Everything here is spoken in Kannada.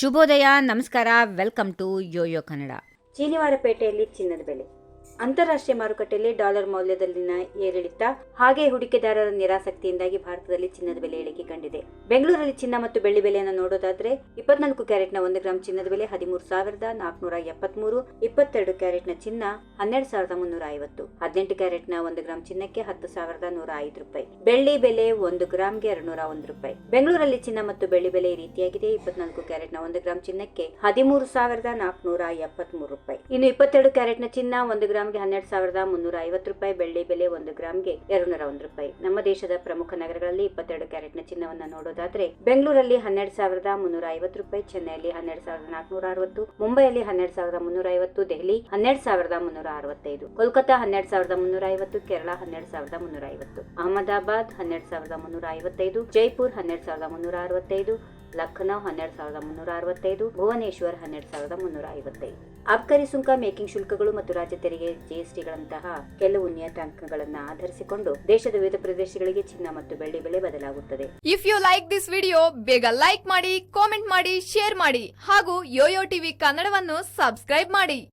ಶುಭೋದಯ, ನಮಸ್ಕಾರ, ವೆಲ್ಕಮ್ ಟು ಯೋಯೋ ಕನ್ನಡ. ಶನಿವಾರಪೇಟೆಯಲ್ಲಿ ಚಿನ್ನದ ಬೆಲೆ. ಅಂತಾರಾಷ್ಟ್ರೀಯ ಮಾರುಕಟ್ಟೆಯಲ್ಲಿ ಡಾಲರ್ ಮೌಲ್ಯದಲ್ಲಿನ ಏರಿಳಿತ ಹಾಗೆ ಹೂಡಿಕೆದಾರರ ನಿರಾಸಕ್ತಿಯಿಂದಾಗಿ ಭಾರತದಲ್ಲಿ ಚಿನ್ನದ ಬೆಲೆ ಇಳಿಕೆ ಕಂಡಿದೆ. ಬೆಂಗಳೂರಲ್ಲಿ ಚಿನ್ನ ಮತ್ತು ಬೆಳ್ಳಿ ಬೆಲೆಯನ್ನು ನೋಡೋದಾದ್ರೆ 24 ಕ್ಯಾರೆಟ್ನ 1 ಗ್ರಾಂ ಚಿನ್ನದ ಬೆಲೆ 13,473, 22 ಕ್ಯಾರೆಟ್ನ ಚಿನ್ನ 12,350, 18 ಕ್ಯಾರೆಟ್ನ 1 ಗ್ರಾಂ ಚಿನ್ನಕ್ಕೆ 10,105 ರೂಪಾಯಿ, ಬೆಳ್ಳಿ ಬೆಲೆ 1 ಗ್ರಾಂಗೆ 201 ರೂಪಾಯಿ. ಬೆಂಗಳೂರಲ್ಲಿ ಚಿನ್ನ ಮತ್ತು ಬೆಳ್ಳಿ ಬೆಲೆ ಈ ರೀತಿಯಾಗಿದೆ. 24 ಕ್ಯಾರೆಟ್ನ 1 ಗ್ರಾಂ ಚಿನ್ನಕ್ಕೆ 13,473 ರೂಪಾಯಿ. ಇನ್ನು 22 ಕ್ಯಾರೆಟ್ನ ಚಿನ್ನ 1 ಗ್ರಾಂಗೆ 12,350 ರೂಪಾಯಿ, ಬೆಳ್ಳಿ ಬೆಲೆ 1 ಗ್ರಾಂಗೆ 201 ರೂಪಾಯಿ. ನಮ್ಮ ದೇಶದ ಪ್ರಮುಖ ನಗರಗಳಲ್ಲಿ 22 ಕ್ಯಾರೆಟ್ನ ಚಿನ್ನವನ್ನ ನೋಡೋದಾದ್ರೆ ಬೆಂಗಳೂರಲ್ಲಿ 12,350 ರೂಪಾಯಿ, ಚೆನ್ನೈಯಲ್ಲಿ 12,460, ಮುಂಬೈಯಲ್ಲಿ 12,350, ದೆಹಲಿ 12,365, ಕೋಲ್ಕತ್ತಾ 12,350, ಕೇರಳ 12,350, ಅಹಮದಾಬಾದ್ 12,355, ಜೈಪುರ್ 12,365, ಲಖನೌ 12,365, ಭುವನೇಶ್ವರ್ 12,355. ಅಬ್ಕಾರಿ ಸುಂಕ, ಮೇಕಿಂಗ್ ಶುಲ್ಕಗಳು ಮತ್ತು ರಾಜ್ಯ ತೆರಿಗೆ ಜಿಎಸ್ಟಿಗಳಂತಹ ಕೆಲವು ನಿಯತಾಂಕಗಳನ್ನು ಆಧರಿಸಿಕೊಂಡು ದೇಶದ ವಿವಿಧ ಪ್ರದೇಶಗಳಿಗೆ ಚಿನ್ನ ಮತ್ತು ಬೆಳ್ಳಿ ಬೆಲೆ ಬದಲಾಗುತ್ತದೆ. If you like this video, ಬೇಗ ಲೈಕ್ ಮಾಡಿ, ಕಾಮೆಂಟ್ ಮಾಡಿ, ಶೇರ್ ಮಾಡಿ ಹಾಗೂ ಯೋಯೋ ಟಿವಿ ಕನ್ನಡವನ್ನು ಸಬ್ಸ್ಕ್ರೈಬ್ ಮಾಡಿ.